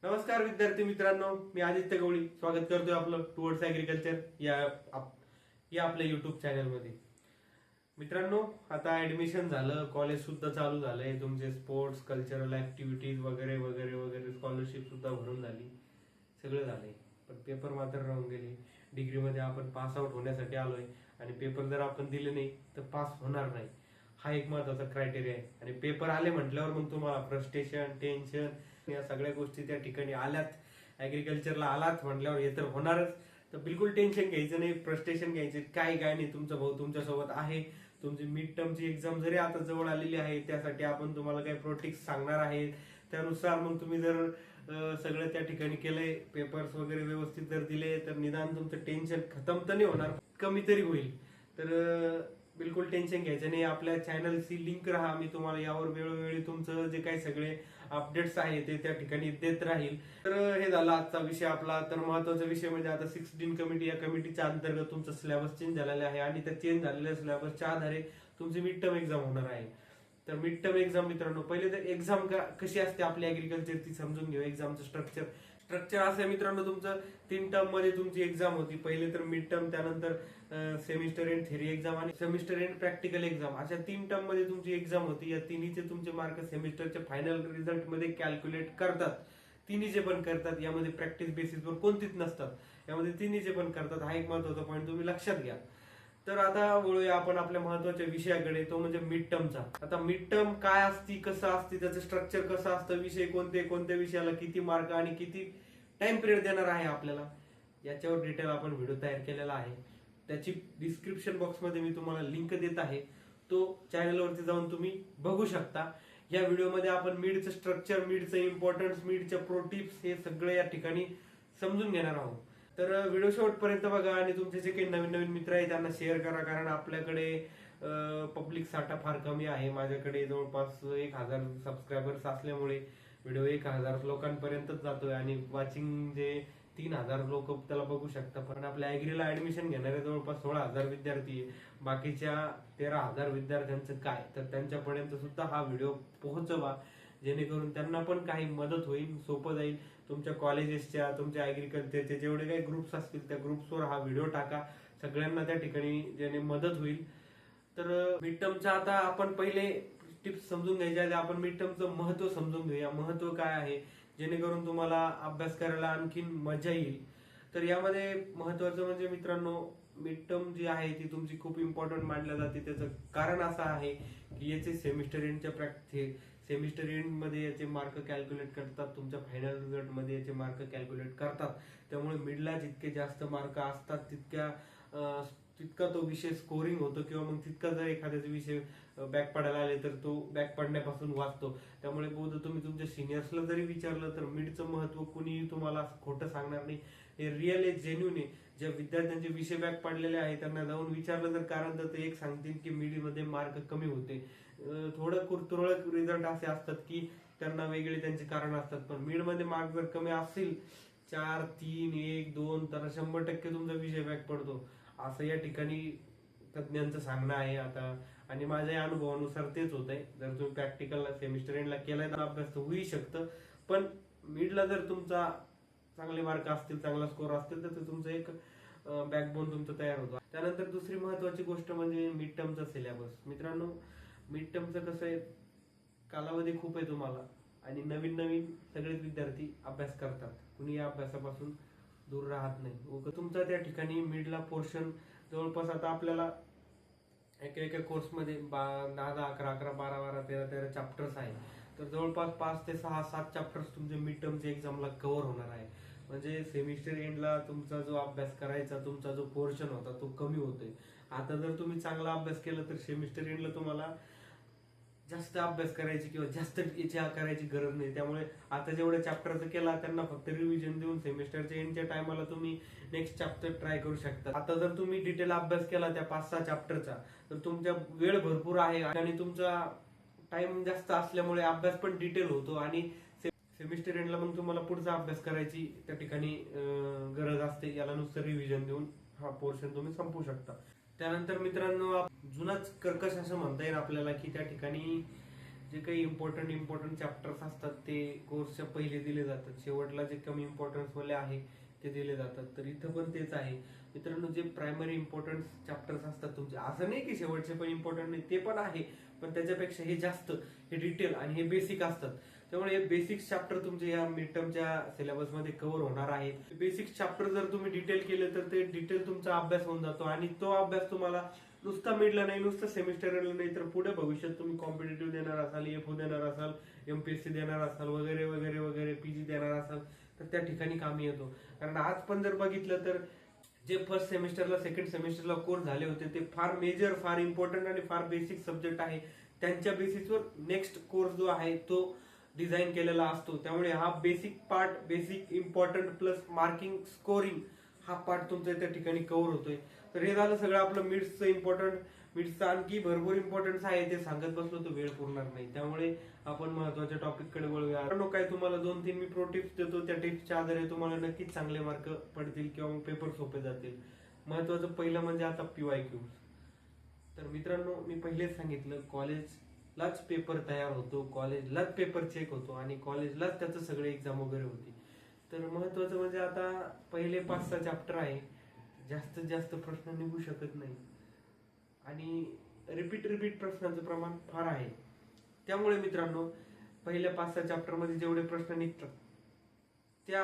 नमस्कार विद्यार्थी मित्रांनो, मी आदित्य गवळी स्वागत करतोय आपलं टुवर्ड्स ऍग्रिकल्चर या आपल्या युट्यूब चॅनलमध्ये. मित्रांनो, आता ऍडमिशन झालं, कॉलेज सुद्धा चालू झालंय, तुमचे स्पोर्ट्स कल्चरल ऍक्टिव्हिटीज वगैरे वगैरे वगैरे स्कॉलरशिप सुद्धा भरून झाली, सगळं झालंय. पण पेपर मात्र राहून गेले. डिग्रीमध्ये आपण पास आउट होण्यासाठी आलोय आणि पेपर जर आपण दिले नाही तर पास होणार नाही. हा एक महत्वाचा क्रायटेरिया आहे. आणि पेपर आले म्हटल्यावर मग तुम्हाला फ्रस्ट्रेशन, टेन्शन या सगळ्या गोष्टी त्या ठिकाणी आल्यात. ऍग्रिकल्चरला आलात म्हटल्यावर हे तर होणारच. तर बिलकुल टेन्शन घ्यायचं नाही, फ्रस्ट्रेशन घ्यायचे काय नाही. तुमचा भाऊ तुमच्यासोबत आहे. तुमची मिड टर्मची एक्झाम जरी आता जवळ आलेली आहे, त्यासाठी आपण तुम्हाला काही प्रोटिक्स सांगणार आहे. त्यानुसार मग तुम्ही जर सगळं त्या ठिकाणी केलंय, पेपर्स वगैरे व्यवस्थित जर दिले, तर निदान तुमचं टेन्शन खतम तर नाही होणार, कमी तरी होईल. तर बिलकुल टेन्शन घ्यायचं नाही. आपल्या चॅनलची लिंक राहा, मी तुम्हाला यावर वेळोवेळी तुमचं जे काही सगळे अपडेट्स आहे ते त्या ठिकाणी देत राहील. तर हे झाला आजचा विषय आपला. तर महत्वाचा विषय म्हणजे आता 16 कमिटी, या कमिटीच्या अंतर्गत तुमचा सिलेबस चेंज झालेला आहे आणि त्या चेंज झालेल्या सिलेबसच्या आधारे तुमची मिड टर्म एक्झाम होणार आहे. तर मिड टर्म एक्झाम मित्रांनो, पहिले तर एक्झाम कशी असते आपल्या ऍग्रिकल्चरची समजून घेऊ. एक्झामचं स्ट्रक्चर असं आहे मित्रांनो, तुमचं 3 टर्म मध्ये तुमची एक्झाम होती. पहिले तर मिड टर्म, त्यानंतर सेमिस्टर एंड थेरी एक्झाम आणि सेमिस्टर एंड प्रॅक्टिकल एक्झाम, अशा 3 टर्म मध्ये तुमची एक्झाम होती. या तिन्हीचे तुमचे मार्क सेमिस्टरच्या फायनल रिझल्ट मध्ये कॅल्क्युलेट करतात. तिन्हीचे पण करतात, यामध्ये प्रॅक्टिस बेसिसवर कोणतीच नसतात, यामध्ये तिन्हीचे पण करतात. हा एक महत्वाचा पॉईंट तुम्ही लक्षात घ्या. तर आता वळूया आपण आपल्या महत्वाच्या विषयाकडे, तो म्हणजे मिड टर्मचा. आता मिड टर्म काय असती, कसं असते, त्याचं स्ट्रक्चर कसं असतं, विषय कोणते, कोणत्या विषयाला किती मार्क आणि किती टाइम पिरियड देणार आहे आपल्याला, याच्यावर डिटेल आपण व्हिडिओ तयार केलेला आहे. त्याची डिस्क्रिप्शन बॉक्समध्ये मी तुम्हाला लिंक देत आहे, तो चॅनलवरती जाऊन तुम्ही बघू शकता. या व्हिडिओमध्ये आपण मिडचं स्ट्रक्चर, मिडचं इम्पॉर्टन्स, मिडच्या प्रो टिप्स हे सगळे या ठिकाणी समजून घेणार आहोत. तर व्हिडिओ शेवटपर्यंत बघा आणि तुमचे जे काही नवीन नवीन मित्र आहेत त्यांना शेअर करा, कारण आपल्याकडे पब्लिक साठा फार कमी आहे. माझ्याकडे जवळपास 1000 सबस्क्रायबर्स असल्यामुळे व्हिडिओ 1000 लोकांपर्यंतच जातोय आणि वाचिंग जे 3000 लोक त्याला बघू शकतात. पण आपल्या ऍग्रीला ऍडमिशन घेणारे जवळपास 16,000 विद्यार्थी आहे. बाकीच्या 13,000 विद्यार्थ्यांचं काय, तर त्यांच्यापर्यंत सुद्धा हा व्हिडिओ पोहोचवा, जेणेकरून त्यांना पण काही मदत होईल, सोपं जाईल. तुमच्या कॉलेजेसच्या, तुमच्या ऍग्रिकल्चरचे जेवढे काही ग्रुप्स असतील त्या ग्रुप्सवर हा व्हिडिओ टाका, सगळ्यांना त्या ठिकाणी ज्याने मदत होईल. तर मिड टर्मच्या आता आपण पहिले टिप्स समजून घ्यायच्या आधी आपण मिड टर्मचं महत्व समजून घेऊया. महत्व काय आहे, जेणेकरून तुम्हाला अभ्यास करायला आणखीन मजा येईल. तर यामध्ये महत्वाचं म्हणजे मित्रांनो, मिड टर्म जी आहे ती तुमची खूप इम्पॉर्टंट मानल्या जाते. त्याचं कारण असं आहे की याचे सेमिस्टर एंडच्या सेमिस्टर एंड मध्ये याचे मार्क कॅल्क्युलेट करतात, तुमच्या फायनल रिझल्ट मध्ये याचे मार्क कॅल्क्युलेट करतात. त्यामुळे मिडला जितके जास्त मार्क असतात तितका तो विषय स्कोरिंग होतो, किंवा मग तितका जर एखाद्याचा विषय बॅक पडायला आले तर तो बॅक पडण्यापासून वाचतो. त्यामुळे बहुधा तुम्ही तुमच्या सिनियर्सला जरी विचारलं तर मिडचं महत्व कुणीही तुम्हाला खोटं सांगणार नाही. हे रिअल आहे, जेन्युन आहे. ज्या विद्यार्थ्यांचे विषय बॅक पडलेले आहे त्यांना जाऊन विचारलं तर कारण तर ते एक सांगतील की मिड मध्ये मार्क कमी होते. थोडं तुरळक रिझल्ट असे असतात की त्यांना वेगळे त्यांचे कारण असतात. पण मिड मध्ये मार्क जर कमी असतील, 4, 3, 1, 2, तर 100% तुमचा विषय बॅक पडतो, असं या ठिकाणी तज्ञांचं सांगणं आहे. आता आणि माझ्या अनुभवानुसार तेच होत आहे. जर तुम्ही प्रॅक्टिकलला सेमिस्टर एंडला केलाय तर अभ्यास तर होऊ शकतं, पण मिडला जर तुमचा चांगले मार्क असतील, चांगला स्कोर असतील, तर तुमचं एक बॅकबोन तुमचं तयार होतो. त्यानंतर दुसरी महत्वाची गोष्ट म्हणजे मिड टर्मचा सिलेबस. मित्रांनो, मिड टर्मचं कसं आहे, कालावधी खूप आहे तुम्हाला आणि नवीन नवीन सगळेच विद्यार्थी अभ्यास करतात, कुणी या अभ्यासापासून दूर राहत नाही. तुमचा त्या ठिकाणी मिडला पोर्शन जवळपास आता आपल्याला एका कोर्समध्ये 10, 11, 12, 13 चॅप्टर्स आहे. तर जवळपास 5 ते 6, 7 चॅप्टर्स तुमचे मिड टर्मच्या एक्झामला कव्हर होणार आहे. म्हणजे सेमिस्टर एंडला तुमचा जो अभ्यास करायचा, तुमचा जो पोर्शन होता तो कमी होतोय. आता जर तुम्ही चांगला अभ्यास केला तर सेमिस्टर एंडला तुम्हाला जास्त अभ्यास करायची किंवा जास्त करायची गरज नाही. त्यामुळे आता जेवढ्या चॅप्टरचं केला त्यांना फक्त रिव्हिजन देऊन सेमिस्टरच्या एंडच्या टायमाला तुम्ही नेक्स्ट चॅप्टर ट्राय करू शकता. आता जर तुम्ही डिटेल अभ्यास केला त्या 5-6 चॅप्टरचा, तर तुमच्या वेळ भरपूर आहे आणि तुमचा टाइम जास्त असल्यामुळे अभ्यास पण डिटेल होतो आणि सेमिस्टर एंडला मग तुम्हाला पुढचा अभ्यास करायची त्या ठिकाणी गरज असते. याला नुसतं रिव्हिजन देऊन हा पोर्शन तुम्ही संपू शकता. त्यानंतर मित्रांनो, जुनाच कर्कश असं म्हणता येईल आपल्याला की त्या ठिकाणी जे काही इम्पॉर्टंट चॅप्टर्स असतात ते कोर्सच्या पहिले दिले जातात, शेवटला जे कमी इम्पॉर्टन्स वाले आहे ते दिले जातात. तर इथं पण तेच आहे मित्रांनो. जे प्रायमरी इम्पॉर्टन्स चॅप्टर्स असतात तुमचे, असं नाही की शेवटचे पण इम्पॉर्टंट नाही, ते पण आहे, पण त्याच्यापेक्षा हे जास्त, हे डिटेल आणि हे बेसिक असतात. त्यामुळे हे बेसिक्स चॅप्टर तुमचे या मिड टर्मच्या सिलेबसमध्ये कव्हर होणार आहे. बेसिक्स चॅप्टर जर तुम्ही डिटेल केले तर ते डिटेल तुमचा अभ्यास होऊन जातो, आणि तो अभ्यास तुम्हाला नुसता मिडला नाही, नुसतं सेमिस्टरला नाही, तर पुढे भविष्यात तुम्ही कॉम्पिटेटिव्ह देणार असाल, एफओ देणार असाल, एमपीएससी देणार असाल, वगैरे वगैरे वगैरे, पीजी देणार असाल, तर त्या ठिकाणी कामी येतो. कारण आज पण जर बघितलं तर जे फर्स्ट सेमिस्टरला सेकंड सेमिस्टरला कोर्स झाले होते ते फार मेजर, फार इम्पॉर्टंट आणि फार बेसिक सब्जेक्ट आहे, त्यांच्या बेसिसवर नेक्स्ट कोर्स जो आहे तो डिझाईन केलेला असतो. त्यामुळे हा basic part, basic important plus marking scoring, हा पार्ट तुमचा त्या ठिकाणी कव्हर होतोय. तर हे झालं सगळं आपलं मिड्सचं इम्पॉर्टंट. मिड्सचं आणखी भरपूर इम्पॉर्टन्स आहे, ते सांगत बसलो तर वेळ पुरणार नाही, त्यामुळे आपण महत्वाच्या टॉपिक कडे वळूया. काय तुम्हाला 2-3 मी प्रो टिप्स देतो, त्या टिप्सच्या आधारे तुम्हाला नक्कीच चांगले मार्क पडतील किंवा पेपर सोपे जातील. महत्वाचं पहिलं म्हणजे आता पीवायक्यू. तर मित्रांनो, मी पहिलेच सांगितलं, कॉलेजलाच पेपर तयार होतो, कॉलेजलाच पेपर चेक होतो आणि कॉलेजलाच त्याचं सगळे एक्झाम वगैरे होती. तर महत्वाचं म्हणजे आता पहिले 5-6 चॅप्टर आहे, जास्तीत जास्त प्रश्न निघू शकत नाही आणि रिपीट प्रश्नांचं प्रमाण फार आहे. त्यामुळे मित्रांनो, पहिल्या 5-6 चॅप्टर मध्ये जेवढे प्रश्न निघतात त्या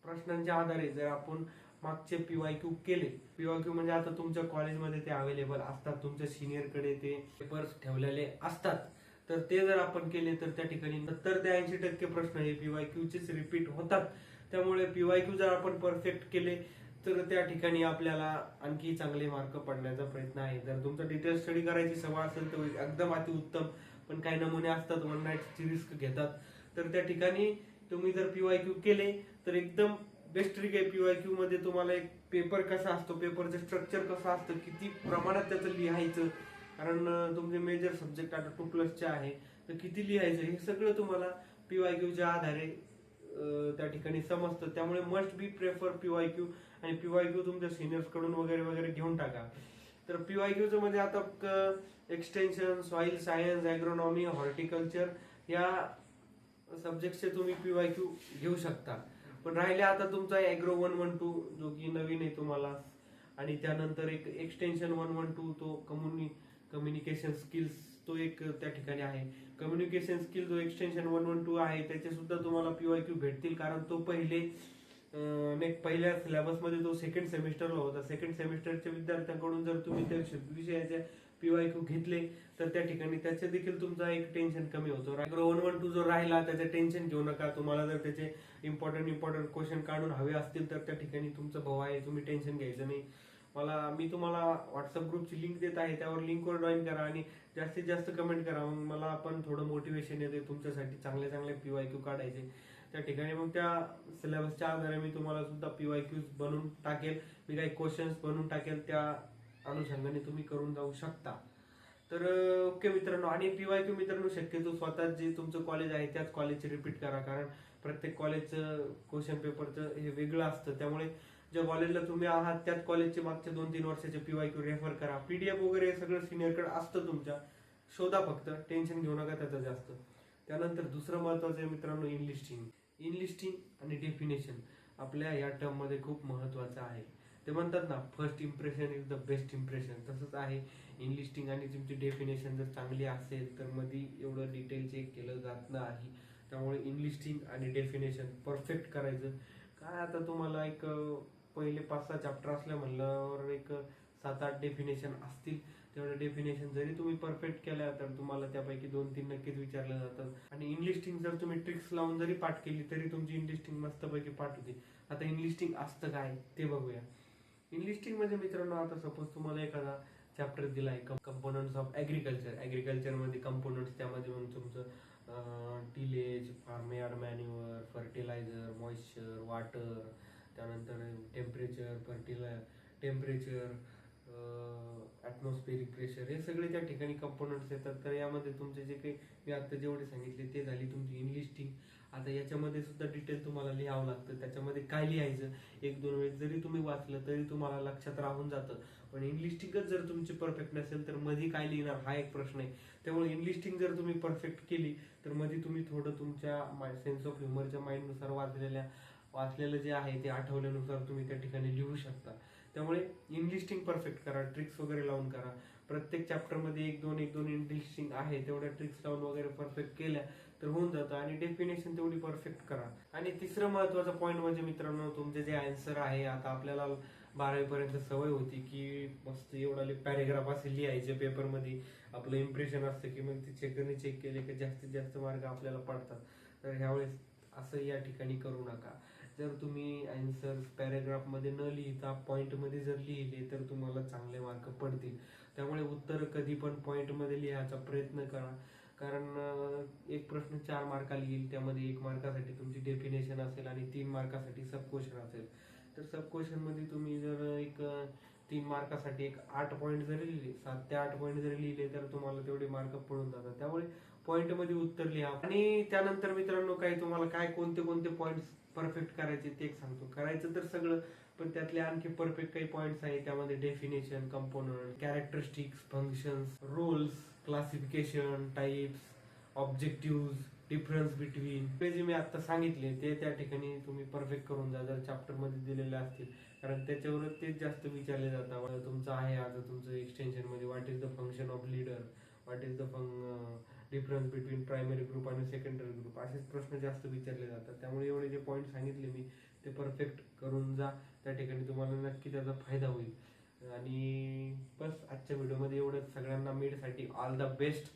प्रश्नांच्या आधारे जर आपण मागचे पीवायक्यू केले, पीवायक्यू म्हणजे आता तुमच्या कॉलेजमध्ये ते अवेलेबल असतात, तुमच्या सिनियरकडे ते पेपर्स ठेवलेले असतात, तर ते जर आपण केले तर त्या ठिकाणी 70 ते 80% प्रश्न हे पीवायक्यूचेच रिपीट होतात. त्यामुळे पीवायक्यू जर आपण परफेक्ट केले तर त्या ठिकाणी आपल्याला आणखी चांगले मार्क पडण्याचा प्रयत्न आहे. जर तुमचं डिटेल स्टडी करायची सवय असेल तर एकदम अतिउत्तम, पण काही नमुने असतात वन नाईटची रिस्क घेतात, तर त्या ठिकाणी तुम्ही जर पीवायक्यू केले तर एकदम बेस्ट ट्रिक आहे. पीवायक्यू मध्ये तुम्हाला एक पेपर कसा असतो, पेपरचं स्ट्रक्चर कसं असतं, किती प्रमाणात त्याचं लिहायचं, कारण तुमचे मेजर सब्जेक्ट आता 2+चे आहे, तर किती लिहायचं हे सगळं तुम्हाला पीवायक्यूच्या आधारे त्या ठिकाणी समजतं. त्यामुळे मस्ट बी प्रेफर पीवायक्यू, आणि पीवायक्यू तुमच्या सिनियर्स कडून वगैरे वगैरे घेऊन टाका. तर पीवायक्यूचं म्हणजे आता extension, soil science, agronomy, horticulture या सब्जेक्टचे तुम्ही पीवायक्यू घेऊ शकता. पण राहिले आता तुमचा ॲग्रो 112 जो की नवीन आहे तुम्हाला, आणि त्यानंतर एक एक्सटेन्शन 112 तो कम्युनिकेशन स्किल्स, तो एक त्या ठिकाणी आहे. कम्युनिकेशन स्किल जो एक्सटेन्शन 112 आहे त्याचे सुद्धा तुम्हाला पीवायक्यू भेटतील, कारण तो पहिल्या सिलेबसमध्ये तो सेकंड सेमिस्टरला होता. सेकंड सेमिस्टरच्या विद्यार्थ्यांकडून जर तुम्ही त्या विषयाचे पीवायक्यू घेतले तर त्या ठिकाणी त्याचे देखील तुमचा एक टेन्शन कमी होतो. ॲग्रो 112 जो राहिला त्याचे टेन्शन घेऊ नका. तुम्हाला जर त्याचे इम्पॉर्टंट क्वेश्चन काढून हवे असतील तर त्या ठिकाणी तुमचा भाऊ आहे, तुम्ही टेन्शन घ्यायचं नाही. मी तुम्हाला व्हॉट्सअप ग्रुपची लिंक देत आहे, त्यावर लिंकवर जॉईन करा आणि जास्तीत जास्त कमेंट करा. मग मला पण थोडं मोटिवेशन येते तुमच्यासाठी चांगले पीवायक्यू काढायचे. त्या ठिकाणी मग त्या सिलेबसच्या आधारे मी तुम्हाला सुद्धा पीवायक्यूज बनवून टाकेल, मी काही क्वेश्चन्स बनवून टाकेल, त्या अनुषंगाने तुम्ही करून जाऊ शकता. तर ओके मित्रांनो, आणि पीवायक्यू मित्रांनो शक्यतो स्वतः जे तुमचं कॉलेज आहे त्याच कॉलेजचे रिपीट करा, कारण प्रत्येक कॉलेजचं क्वेश्चन पेपरचं हे वेगळं असतं. त्यामुळे ज्या कॉलेजला तुम्ही आहात त्याच कॉलेजचे मागच्या 2-3 वर्षाचे पीवायक्यू रेफर करा. पीडीएफ वगैरे सगळं सिनियरकडे असतं तुमच्या, शोधा, फक्त टेन्शन घेऊ नका त्याचं जास्त. त्यानंतर दुसरं महत्वाचं आहे मित्रांनो, इनलिस्टिंग आणि डेफिनेशन आपल्या या टर्म मध्ये खूप महत्वाचं आहे. ते म्हणतात ना, first impression is the best impression, तसंच आहे. इनलिस्टिंग आणि तुमची डेफिनेशन जर चांगली असेल तर मध्ये एवढं डिटेल चेक केलं जात नाही. त्यामुळे इनलिस्टिंग आणि डेफिनेशन परफेक्ट करायचं. काय आता तुम्हाला एक पहिले 5-6 चॅप्टर असल्या म्हणल्यावर एक 7-8 डेफिनेशन असतील. तेवढ्या डेफिनेशन जरी तुम्ही परफेक्ट केल्या तर तुम्हाला त्यापैकी 2-3 नक्कीच विचारले जातात. आणि इनलिस्टिंग जर तुम्ही ट्रिक्स लावून जरी पाठ केली तरी तुमची इनलिस्टिंग मस्तपैकी पाठ होते. आता इनलिस्टिंग असतं काय ते बघूया. इनलिस्टिंग म्हणजे मित्रांनो, आता सपोज तुम्हाला एखादा चॅप्टर दिला आहे कंपोनंट्स ऑफ ॲग्रिकल्चर मध्ये कंपोनंट्स, त्यामध्ये मग तुमचं tillage, farm yard manure, fertiliser, moisture, water, त्यानंतर टेम्परेचर, ॲटमॉस्फेरिक प्रेशर, हे सगळे त्या ठिकाणी कंपोनंट्स येतात. तर यामध्ये तुमचे जे काही मी आता जेवढे सांगितले ते झाली तुमची इनलिस्टिंग. आता याच्यामध्ये सुद्धा डिटेल तुम्हाला लिहावं लागतं. त्याच्यामध्ये काय लिहायचं, एक दोन वेळेस जरी तुम्ही वाचलं तरी तुम्हाला लक्षात राहून जातं. पण इनलिस्टिंगच जर तुमची परफेक्ट नसेल तर मध्ये काय लिहिणार हा एक प्रश्न आहे. त्यामुळे इनलिस्टिंग जर तुम्ही परफेक्ट केली तर मध्ये तुम्ही थोडं तुमच्या सेन्स ऑफ ह्युमरच्या माइंडनुसार वाचलेलं जे आहे ते आठवल्यानुसार तुम्ही त्या ठिकाणी लिहू शकता. त्यामुळे इनलिस्टिंग परफेक्ट करा, ट्रिक्स वगैरे लावून करा. प्रत्येक चॅप्टरमध्ये एक दोन इनलिस्टिंग आहे तेवढ्या ट्रिक्स लावून वगैरे परफेक्ट केल्या तर होऊन जातं. आणि डेफिनेशन तेवढी परफेक्ट करा. आणि तिसरं महत्वाचा पॉईंट म्हणजे मित्रांनो, तुमचे जे आन्सर आहे, आता आपल्याला 12वी पर्यंत सवय होती की मस्त एवढा पॅरेग्राफ असे लिहायचे पेपरमध्ये, आपलं इम्प्रेशन असतं की मग ते चेक केले की जास्तीत जास्त मार्क आपल्याला पडतात. तर ह्यावेळेस असं या ठिकाणी करू नका. जर तुम्ही आन्सर पॅरेग्राफमध्ये न लिहिता पॉईंटमध्ये जर लिहिले तर तुम्हाला चांगले मार्क पडतील. त्यामुळे उत्तर कधी पण पॉईंटमध्ये लिहायचा प्रयत्न करा. कारण एक प्रश्न 4 मार्काला येईल, त्यामध्ये 1 मार्कासाठी तुमची डेफिनेशन असेल आणि 3 मार्कासाठी सब क्वेश्चन असेल. तर सब क्वेश्चन मध्ये तुम्ही जर एक 3 मार्कासाठी एक 8 पॉईंट जरी लिहिले, 7 ते 8 पॉईंट जरी लिहिले तर तुम्हाला तेवढे मार्क पडून जातात. त्यामुळे पॉईंट मध्ये उत्तर लिहा. आणि त्यानंतर मित्रांनो, काही तुम्हाला काय कोणते पॉईंट परफेक्ट करायचे ते एक सांगतो. करायचं तर सगळं, पण त्यातले आणखी परफेक्ट काही पॉईंट्स आहेत. त्यामध्ये definition, component, characteristics, functions, roles, classification, types, objective, difference between, ते जे मी आता सांगितले ते त्या ठिकाणी तुम्ही परफेक्ट करून जा जर चॅप्टर मध्ये दिलेले असतील. कारण त्याच्यावरच तेच जास्त विचारले जातात. तुमचं आहे आता तुमचं एक्सटेन्शन मध्ये what is the function of leader, what is the difference between primary group आणि सेकंडरी ग्रुप, असेच प्रश्न जास्त विचारले जातात. त्यामुळे एवढे जे पॉईंट सांगितले मी ते परफेक्ट करून जा, त्या ठिकाणी तुम्हाला नक्की त्याचा फायदा होईल. आणि बस आजच्या व्हिडिओमध्ये एवढंच. सगळ्यांना मिडसाठी ऑल द बेस्ट.